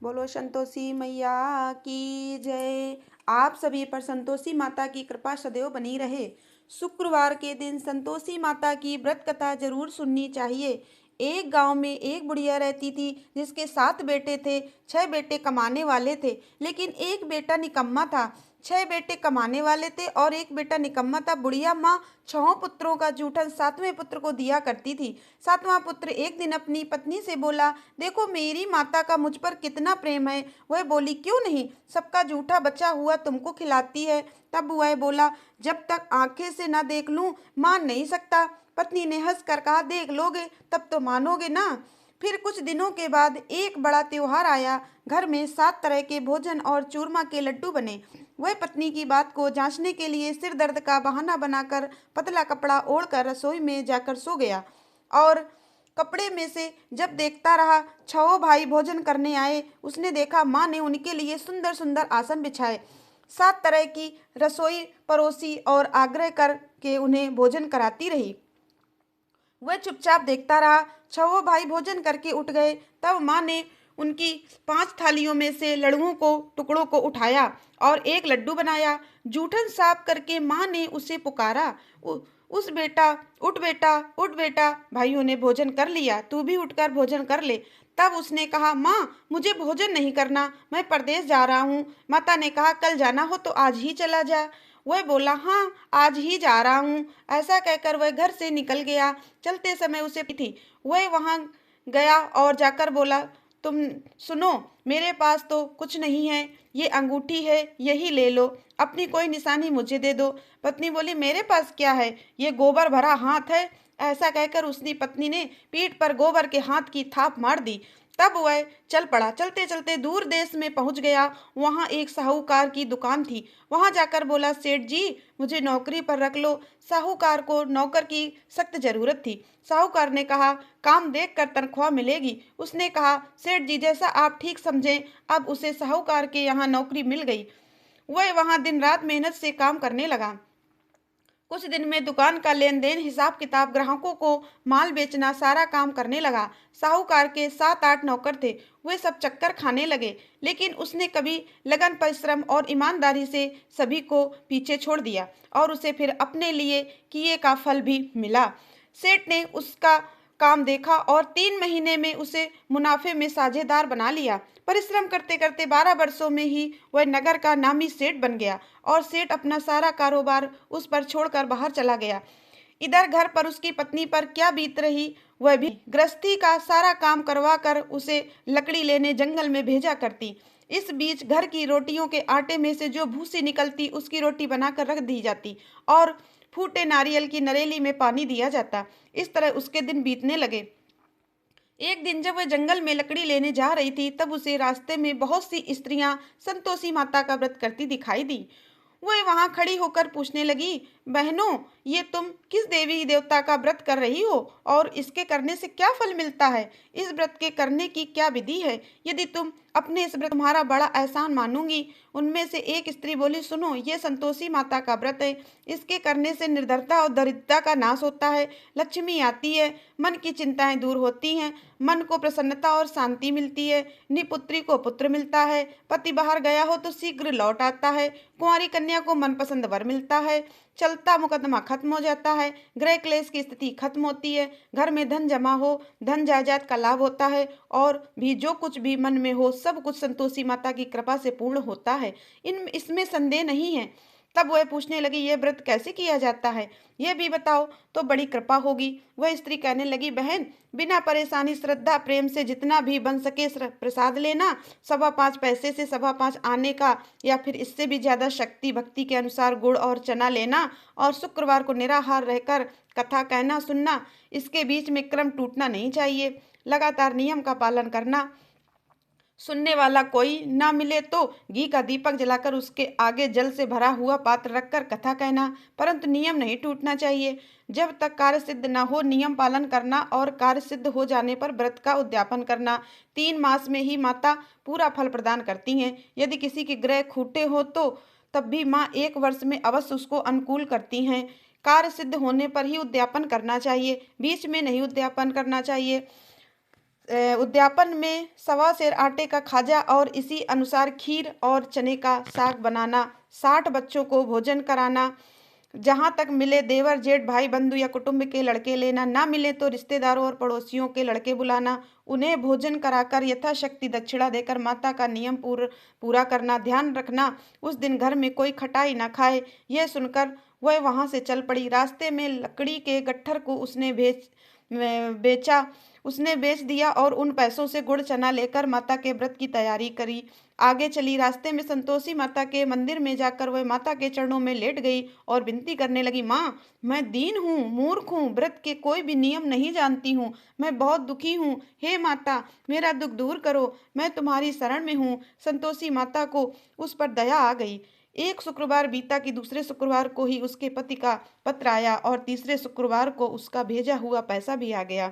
बोलो संतोषी मैया की जय। आप सभी पर संतोषी माता की कृपा सदैव बनी रहे। शुक्रवार के दिन संतोषी माता की व्रत कथा जरूर सुननी चाहिए। एक गांव में एक बुढ़िया रहती थी जिसके 7 बेटे थे। 6 बेटे कमाने वाले थे लेकिन एक बेटा निकम्मा था। 6 बेटे कमाने वाले थे और एक बेटा निकम्मा था। बुढ़िया माँ 6 पुत्रों का जूठन 7वें पुत्र को दिया करती थी। 7वां पुत्र एक दिन अपनी पत्नी से बोला, देखो मेरी माता का मुझ पर कितना प्रेम है। वह बोली, क्यों नहीं, सबका जूठा बचा हुआ तुमको खिलाती है। तब वह बोला, जब तक आंखें से ना देख लूं मान नहीं सकता। पत्नी ने हंस कर कहा, देख लोगे तब तो मानोगे ना। फिर कुछ दिनों के बाद एक बड़ा त्योहार आया। घर में 7 तरह के भोजन और चूरमा के लड्डू बने। वह पत्नी की बात को जांचने के लिए सिर दर्द का बहाना बनाकर पतला कपड़ा ओढ़कर रसोई में जाकर सो गया और कपड़े में से जब देखता रहा 6 भाई भोजन करने आए। उसने देखा माँ ने उनके लिए सुंदर सुंदर आसन बिछाए, 7 तरह की रसोई परोसी और आग्रह करके उन्हें भोजन कराती रही। वह चुपचाप देखता रहा। 6 भाई भोजन करके उठ गए। तब माँ ने उनकी 5 थालियों में से लड्डुओं को टुकड़ों को उठाया और एक लड्डू बनाया। जूठन साफ करके माँ ने उसे पुकारा, उस बेटा, उठ बेटा, उठ बेटा। भाइयों ने भोजन कर लिया, तू भी उठकर भोजन कर ले। तब उसने कहा, माँ मुझे भोजन नहीं करना, मैं परदेश जा रहा हूँ। माता ने कहा, कल जाना हो तो आज ही चला जा। वह बोला, हाँ आज ही जा रहा हूँ। ऐसा कहकर वह घर से निकल गया। चलते समय उसे थी, वह वहां गया और जाकर बोला, तुम सुनो, मेरे पास तो कुछ नहीं है, ये अंगूठी है, यही ले लो, अपनी कोई निशानी मुझे दे दो। पत्नी बोली, मेरे पास क्या है, ये गोबर भरा हाथ है। ऐसा कहकर उसकी पत्नी ने पीठ पर गोबर के हाथ की थाप मार दी। तब वह चल पड़ा। चलते चलते दूर देश में पहुंच गया। वहां एक साहूकार की दुकान थी। वहां जाकर बोला, सेठ जी मुझे नौकरी पर रख लो। साहूकार को नौकर की सख्त जरूरत थी। साहूकार ने कहा, काम देखकर तनख्वाह मिलेगी। उसने कहा, सेठ जी जैसा आप ठीक समझें। अब उसे साहूकार के यहाँ नौकरी मिल गई। वह वहां दिन रात मेहनत से काम करने लगा। कुछ दिन में दुकान का लेन देन, हिसाब किताब, ग्राहकों को माल बेचना, सारा काम करने लगा। साहूकार के 7-8 नौकर थे। वे सब चक्कर खाने लगे, लेकिन उसने कभी लगन, परिश्रम और ईमानदारी से सभी को पीछे छोड़ दिया और उसे फिर अपने लिए किए का फल भी मिला। सेठ ने उसका काम देखा और 3 महीने में उसे मुनाफे में साझेदार बना लिया। परिश्रम करते करते 12 वर्षों में ही वह नगर का नामी सेठ बन गया और सेठ अपना सारा कारोबार उस पर छोड़कर बाहर चला गया। इधर घर पर उसकी पत्नी पर क्या बीत रही, वह भी गृहस्थी का सारा काम करवा कर उसे लकड़ी लेने जंगल में भेजा करती। इस बीच घर की रोटियों के आटे में से जो भूसी निकलती उसकी रोटी बनाकर रख दी जाती और फूटे नारियल की नरेली में पानी दिया जाता। इस तरह उसके दिन बीतने लगे। एक दिन जब वह जंगल में लकड़ी लेने जा रही थी, तब उसे रास्ते में बहुत सी स्त्रियां संतोषी माता का व्रत करती दिखाई दी। वह वहां खड़ी होकर पूछने लगी, बहनों ये तुम किस देवी देवता का व्रत कर रही हो और इसके करने से क्या फल मिलता है? इस व्रत के करने की क्या विधि है? यदि तुम अपने इस व्रत तुम्हारा बड़ा एहसान मानूंगी। उनमें से एक स्त्री बोली, सुनो, ये संतोषी माता का व्रत है। इसके करने से निर्धरता और दरिद्रता का नाश होता है, लक्ष्मी आती है, मन की चिंताएं दूर होती हैं, मन को प्रसन्नता और शांति मिलती है, निपुत्री को पुत्र मिलता है, पति बाहर गया हो तो शीघ्र लौट आता है, कुंवारी कन्या को मनपसंद वर मिलता है, चलता मुकदमा खत्म हो जाता है, गृह क्लेश की स्थिति खत्म होती है, घर में धन जमा हो, धन जायदाद का लाभ होता है और भी जो कुछ भी मन में हो सब कुछ संतोषी माता की कृपा से पूर्ण होता है। इसमें संदेह नहीं है। तब वह पूछने लगी, यह व्रत कैसे किया जाता है, यह भी बताओ तो बड़ी कृपा होगी। वह स्त्री कहने लगी, बहन बिना परेशानी श्रद्धा प्रेम से जितना भी बन सके प्रसाद लेना, 5.25 पैसे से 5.25 आने का या फिर इससे भी ज्यादा शक्ति भक्ति के अनुसार गुड़ और चना लेना और शुक्रवार को निराहार रहकर कथा कहना सुनना। इसके बीच में क्रम टूटना नहीं चाहिए। लगातार नियम का पालन करना। सुनने वाला कोई ना मिले तो घी का दीपक जलाकर उसके आगे जल से भरा हुआ पात्र रखकर कथा कहना, परंतु नियम नहीं टूटना चाहिए। जब तक कार्य सिद्ध न हो नियम पालन करना और कार्य सिद्ध हो जाने पर व्रत का उद्यापन करना। 3 मास में ही माता पूरा फल प्रदान करती हैं। यदि किसी के ग्रह खूटे हो तो तब भी माँ 1 वर्ष में अवश्य उसको अनुकूल करती हैं। कार्य सिद्ध होने पर ही उद्यापन करना चाहिए, बीच में नहीं उद्यापन करना चाहिए। उद्यापन में 1.25 सेर आटे का खाजा और इसी अनुसार खीर और चने का साग बनाना, 60 बच्चों को भोजन कराना, जहाँ तक मिले देवर जेठ भाई बंधु या कुटुंब के लड़के लेना, ना मिले तो रिश्तेदारों और पड़ोसियों के लड़के बुलाना, उन्हें भोजन कराकर यथाशक्ति दक्षिणा देकर माता का नियम पूरा करना। ध्यान रखना उस दिन घर में कोई खटाई ना खाए। यह सुनकर वह वहां से चल पड़ी। रास्ते में लकड़ी के गट्ठर को उसने बेच दिया और उन पैसों से गुड़ चना लेकर माता के व्रत की तैयारी करी। आगे चली। रास्ते में संतोषी माता के मंदिर में जाकर वह माता के चरणों में लेट गई और विनती करने लगी, माँ, मैं दीन हूँ, मूर्ख हूँ, व्रत के कोई भी नियम नहीं जानती हूँ, मैं बहुत दुखी हूँ। हे माता, मेरा दुख दूर करो, मैं तुम्हारी शरण में हूँ। संतोषी माता को उस पर दया आ गई। एक शुक्रवार बीता कि दूसरे शुक्रवार को ही उसके पति का पत्र आया और तीसरे शुक्रवार को उसका भेजा हुआ पैसा भी आ गया।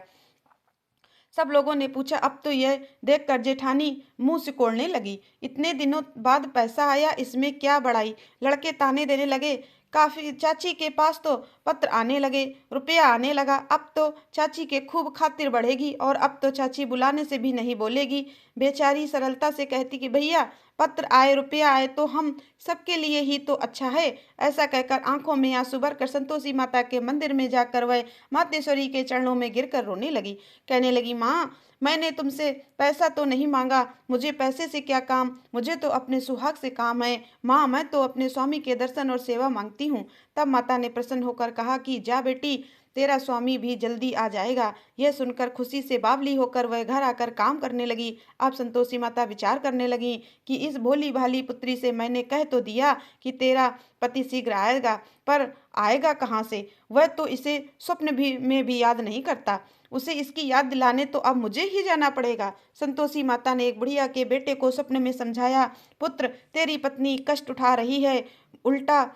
सब लोगों ने पूछा। अब तो यह देखकर जेठानी मुंह सिकोड़ने लगी। इतने दिनों बाद पैसा आया, इसमें क्या बड़ाई। लड़के ताने देने लगे। काफी चाची के पास तो पत्र आने लगे, रुपया आने लगा। अब तो चाची के खूब खातिर बढ़ेगी और अब तो चाची बुलाने से भी नहीं बोलेगी। बेचारी सरलता से कहती कि भैया, पत्र आए, रुपया आए तो हम सबके लिए ही तो अच्छा है। ऐसा कहकर आंखों में आंसू भरकर संतोषी माता के मंदिर में जाकर वह मातेश्वरी के चरणों में गिरकर रोने लगी। कहने लगी, माँ, मैंने तुमसे पैसा तो नहीं मांगा, मुझे पैसे से क्या काम, मुझे तो अपने सुहाग से काम है। माँ, मैं तो अपने स्वामी के दर्शन और सेवा मांगती हूँ। तब माता ने प्रसन्न होकर कहा कि जा बेटी, तेरा स्वामी भी जल्दी आ जाएगा। यह सुनकर खुशी से बावली होकर वह घर आकर काम करने लगी। अब संतोषी माता विचार करने लगी कि इस भोली भाली पुत्री से मैंने कह तो दिया कि तेरा पति शीघ्र आएगा, पर आएगा कहाँ से। वह तो इसे में भी याद नहीं करता। उसे इसकी याद दिलाने तो अब मुझे ही जाना पड़ेगा। संतोषी माता ने एक बुढ़िया के बेटे को स्वप्न में समझाया, पुत्र, तेरी पत्नी कष्ट उठा रही है। उल्टा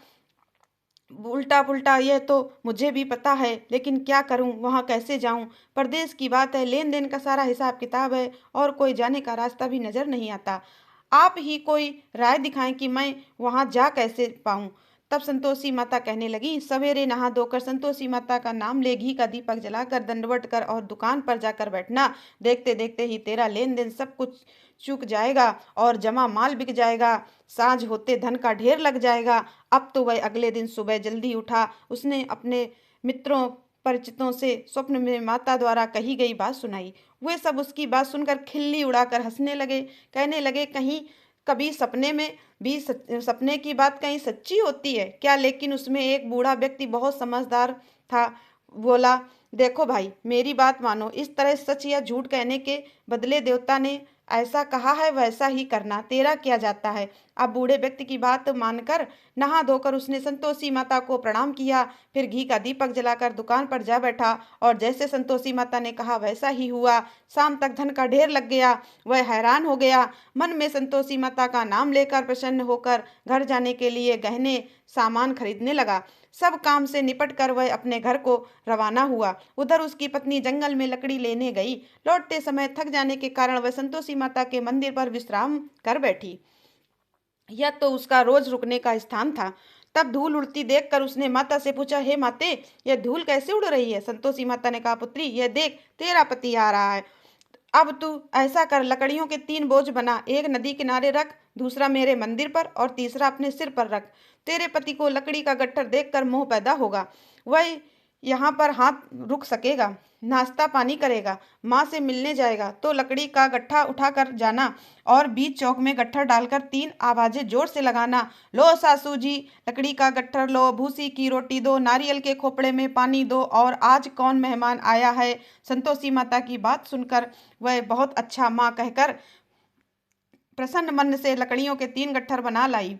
उल्टा पुल्टा यह तो मुझे भी पता है, लेकिन क्या करूं, वहां कैसे जाऊं। परदेश की बात है, लेन देन का सारा हिसाब किताब है और कोई जाने का रास्ता भी नजर नहीं आता। आप ही कोई राय दिखाएं कि मैं वहां जा कैसे पाऊं। तब संतोषी माता कहने लगी, सवेरे नहा धोकर संतोषी माता का नाम ले, घी का दीपक जलाकर दंडवत कर और दुकान पर जाकर बैठना। देखते देखते ही तेरा लेन देन सब कुछ चूक जाएगा और जमा माल बिक जाएगा। साँझ होते धन का ढेर लग जाएगा। अब तो वह अगले दिन सुबह जल्दी उठा। उसने अपने मित्रों परिचितों से स्वप्न में माता द्वारा कही गई बात सुनाई। वे सब उसकी बात सुनकर खिल्ली उड़ाकर हंसने लगे। कहने लगे, कहीं कभी सपने में भी सपने की बात कहीं सच्ची होती है क्या। लेकिन उसमें एक बूढ़ा व्यक्ति बहुत समझदार था। बोला, देखो भाई, मेरी बात मानो, इस तरह सच या झूठ कहने के बदले देवता ने ऐसा कहा है वैसा ही करना, तेरा क्या जाता है। अब बूढ़े व्यक्ति की बात मानकर नहा धोकर उसने संतोषी माता को प्रणाम किया, फिर घी का दीपक जलाकर दुकान पर जा बैठा और जैसे संतोषी माता ने कहा वैसा ही हुआ। शाम तक धन का ढेर लग गया। वह हैरान हो गया। मन में संतोषी माता का नाम लेकर प्रसन्न होकर घर जाने के लिए गहने सामान खरीदने लगा। सब काम से निपट कर वह अपने घर को रवाना हुआ। उधर उसकी पत्नी जंगल में लकड़ी लेने गई। लौटते समय थक जाने के कारण वह संतोषी माता के मंदिर पर विश्राम कर बैठी। यह तो उसका रोज रुकने का स्थान था। तब धूल उड़ती देखकर उसने माता से पूछा, हे माते, यह धूल कैसे उड़ रही है। संतोषी माता ने कहा, पुत्री, यह देख, तेरा पति आ रहा है। अब तू ऐसा कर, लकड़ियों के 3 बोझ बना, एक नदी किनारे रख, दूसरा मेरे मंदिर पर और तीसरा अपने सिर पर रख। तेरे पति को लकड़ी का गट्ठर देखकर मोह पैदा होगा। वह यहाँ पर हाथ रुक सकेगा, नाश्ता पानी करेगा, माँ से मिलने जाएगा तो लकड़ी का गट्ठा उठा कर जाना और बीच चौक में गट्ठर डालकर 3 आवाजें जोर से लगाना, लो सासू जी, लकड़ी का गट्ठर लो, भूसी की रोटी दो, नारियल के खोपड़े में पानी दो और आज कौन मेहमान आया है। संतोषी माता की बात सुनकर वह बहुत अच्छा माँ कहकर प्रसन्न मन से लकड़ियों के 3 गट्ठर बना लाई।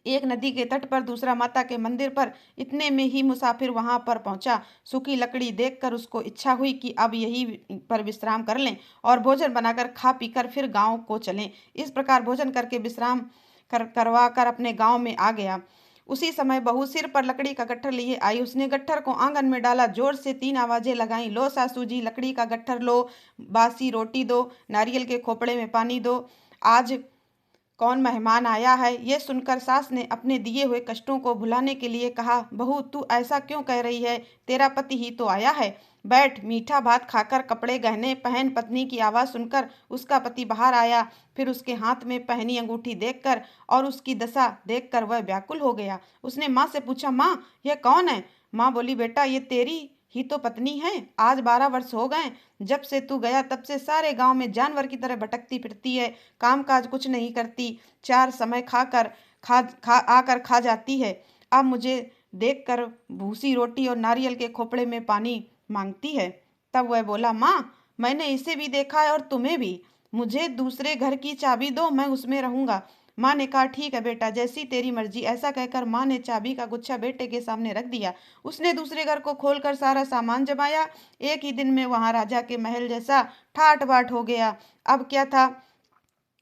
एक नदी के तट पर, दूसरा माता के मंदिर पर। इतने में ही मुसाफिर वहां पर पहुंचा। सूखी लकड़ी देखकर उसको इच्छा हुई कि अब यही पर विश्राम कर लें और भोजन बनाकर खा पीकर फिर गांव को चलें। इस प्रकार भोजन करके विश्राम करवा कर अपने गांव में आ गया। उसी समय बहू सिर पर लकड़ी का गट्ठर लिए आई। उसने गट्ठर को आंगन में डाला, जोर से 3 आवाजें लगाई, लो सासू जी, लकड़ी का गट्ठर लो, बासी रोटी दो, नारियल के खोपड़े में पानी दो, आज कौन मेहमान आया है। यह सुनकर सास ने अपने दिए हुए कष्टों को भुलाने के लिए कहा, बहू, तू ऐसा क्यों कह रही है, तेरा पति ही तो आया है। बैठ। मीठा भात खाकर कपड़े गहने पहन। पत्नी की आवाज़ सुनकर उसका पति बाहर आया। फिर उसके हाथ में पहनी अंगूठी देखकर और उसकी दशा देखकर वह व्याकुल हो गया। उसने माँ से पूछा, माँ यह कौन है? माँ बोली, बेटा ये तेरी ही तो पत्नी है। आज 12 वर्ष हो गए जब से तू गया, तब से सारे गांव में जानवर की तरह भटकती फिरती है। काम काज कुछ नहीं करती, 4 समय आकर खा जाती है। अब मुझे देखकर भूसी रोटी और नारियल के खोपड़े में पानी मांगती है। तब वह बोला, माँ मैंने इसे भी देखा है और तुम्हें भी। मुझे दूसरे घर की चाबी दो, मैं उसमें रहूंगा। माँ ने कहा, ठीक है बेटा, जैसी तेरी मर्जी। ऐसा कहकर माँ ने चाबी का गुच्छा बेटे के सामने रख दिया। उसने दूसरे घर को खोलकर सारा सामान जमाया। एक ही दिन में वहां राजा के महल जैसा ठाट बाट हो गया। अब क्या था,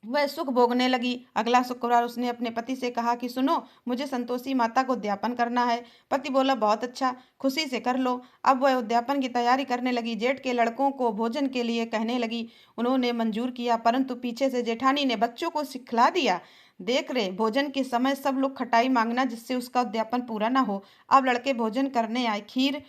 वह सुख भोगने लगी। अगला शुक्रवार उसने अपने पति से कहा कि सुनो, मुझे संतोषी माता को उद्यापन करना है। पति बोला, बहुत अच्छा, खुशी से कर लो। अब वह उद्यापन की तैयारी करने लगी। जेठ के लड़कों को भोजन के लिए कहने लगी। उन्होंने मंजूर किया, परंतु पीछे से जेठानी ने बच्चों को सिखला दिया। देख रहे, भोजन के समय सब लोग खटाई मांगना, जिससे उसका उद्यापन पूरा ना हो। अब लड़के भोजन करने आए। खीर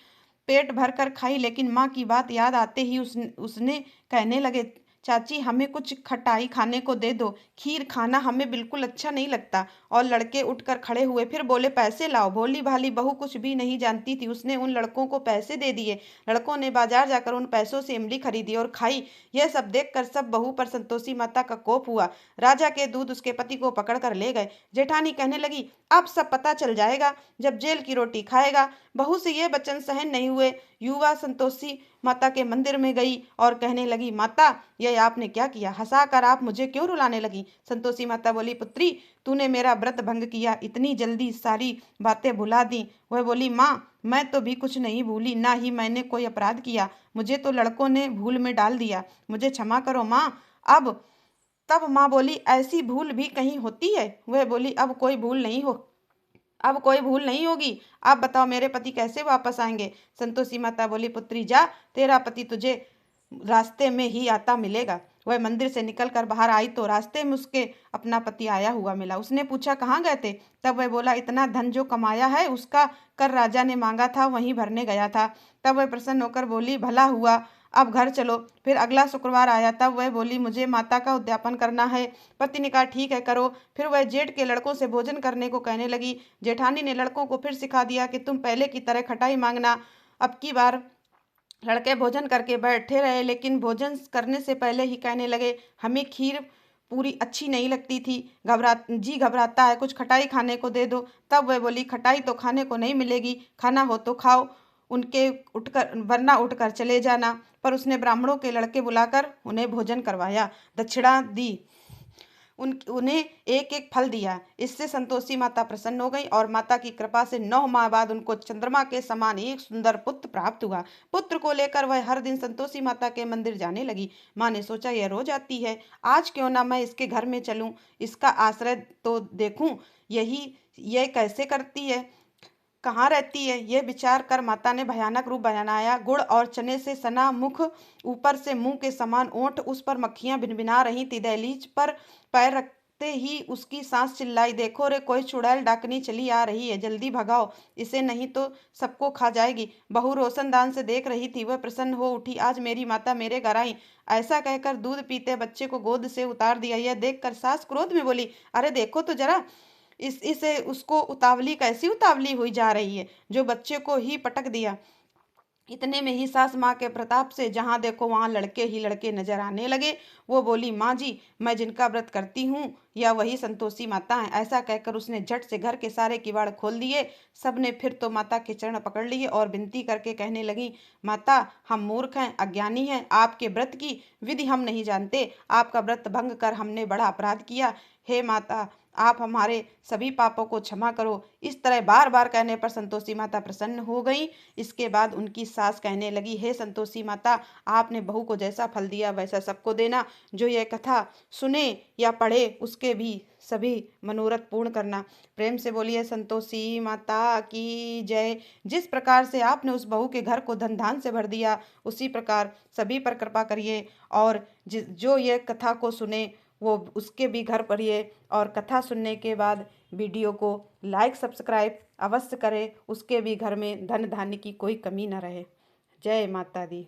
पेट भर कर खाई, लेकिन माँ की बात याद आते ही उसने कहने लगे, चाची हमें कुछ खटाई खाने को दे दो, खीर खाना हमें बिल्कुल अच्छा नहीं लगता। और लड़के उठकर खड़े हुए। फिर बोले, पैसे लाओ। भोली भाली बहू कुछ भी नहीं जानती थी, उसने उन लड़कों को पैसे दे दिए। लड़कों ने बाजार जाकर उन पैसों से इमली खरीदी और खाई। यह सब देखकर सब बहू पर संतोषी माता का कोप हुआ। राजा के दूत उसके पति को पकड़ कर ले गए। जेठानी कहने लगी, अब सब पता चल जाएगा जब जेल की रोटी खाएगा। बहू से यह वचन सहन नहीं हुए। युवा संतोषी माता के मंदिर में गई और कहने लगी, माता यह आपने क्या किया? हंसाकर आप मुझे क्यों रुलाने लगी? संतोषी माता बोली, पुत्री तूने मेरा व्रत भंग किया, इतनी जल्दी सारी बातें भुला दी। वह बोली, माँ मैं तो भी कुछ नहीं भूली, ना ही मैंने कोई अपराध किया। मुझे तो लड़कों ने भूल में डाल दिया, मुझे क्षमा करो माँ। अब तब माँ बोली, ऐसी भूल भी कहीं होती है? वह बोली, अब कोई भूल नहीं होगी। आप बताओ मेरे पति कैसे वापस आएंगे? संतोषी माता बोली, पुत्री जा, तेरा पति तुझे रास्ते में ही आता मिलेगा। वह मंदिर से निकलकर बाहर आई तो रास्ते में उसके अपना पति आया हुआ मिला। उसने पूछा, कहाँ गए थे? तब वह बोला, इतना धन जो कमाया है उसका कर राजा ने मांगा था, वहीं भरने गया था। तब वह प्रसन्न होकर बोली, भला हुआ, अब घर चलो। फिर अगला शुक्रवार आया। तब वह बोली, मुझे माता का उद्यापन करना है। पति ने कहा, ठीक है करो। फिर वह जेठ के लड़कों से भोजन करने को कहने लगी। जेठानी ने लड़कों को फिर सिखा दिया कि तुम पहले की तरह खटाई मांगना। अब की बार लड़के भोजन करके बैठे रहे, लेकिन भोजन करने से पहले ही कहने लगे, हमें खीर पूरी अच्छी नहीं लगती थी, घबराता है, कुछ खटाई खाने को दे दो। तब वह बोली, खटाई तो खाने को नहीं मिलेगी, खाना हो तो खाओ, उनके उठकर वरना उठकर चले जाना। पर उसने ब्राह्मणों के लड़के बुलाकर उन्हें भोजन करवाया, दक्षिणा दी, उन्हें एक एक फल दिया। इससे संतोषी माता प्रसन्न हो गई और माता की कृपा से 9 माह बाद उनको चंद्रमा के समान एक सुंदर पुत्र प्राप्त हुआ। पुत्र को लेकर वह हर दिन संतोषी माता के मंदिर जाने लगी। माँ ने सोचा, यह रोज आती है, आज क्यों ना मैं इसके घर में चलूं, इसका आश्रय तो देखूं, यह कैसे करती है, कहाँ रहती है। यह विचार कर माता ने भयानक रूप बनाया। गुड़ और चने से सना मुख, ऊपर से मुंह के समान ओंठ, उस पर मक्खियां भिनभिना रही थी। दहलीज पर पैर रखते ही उसकी सांस चिल्लाई, देखो रे, कोई चुड़ैल डाकनी चली आ रही है, जल्दी भगाओ इसे, नहीं तो सबको खा जाएगी। बहू रोशनदान से देख रही थी। वह प्रसन्न हो उठी, आज मेरी माता मेरे घर आई। ऐसा कहकर दूध पीते बच्चे को गोद से उतार दिया। यह देखकर सास क्रोध में बोली, अरे देखो तो जरा, इसे उसको उतावली कैसी उतावली हुई जा रही है, जो बच्चे को ही पटक दिया। इतने में ही सास माँ के प्रताप से जहाँ देखो वहाँ लड़के ही लड़के नजर आने लगे। वो बोली, माँ जी, मैं जिनका व्रत करती हूँ या वही संतोषी माता है। ऐसा कहकर उसने झट से घर के सारे किवाड़ खोल दिए। सबने फिर तो माता के चरण पकड़ लिए और विनती करके कहने लगी, माता हम मूर्ख हैं, अज्ञानी हैं, आपके व्रत की विधि हम नहीं जानते, आपका व्रत भंग कर हमने बड़ा अपराध किया। हे माता, आप हमारे सभी पापों को क्षमा करो। इस तरह बार बार कहने पर संतोषी माता प्रसन्न हो गई। इसके बाद उनकी सास कहने लगी, हे संतोषी माता, आपने बहू को जैसा फल दिया वैसा सबको देना। जो यह कथा सुने या पढ़े उसके भी सभी मनोरथ पूर्ण करना। प्रेम से बोलिए संतोषी माता की जय। जिस प्रकार से आपने उस बहू के घर को धन धान से भर दिया, उसी प्रकार सभी पर कृपा करिए। और जो यह कथा को सुने वो उसके भी घर पढ़िए। और कथा सुनने के बाद वीडियो को लाइक सब्सक्राइब अवश्य करें, उसके भी घर में धन धान्य की कोई कमी न रहे। जय माता दी।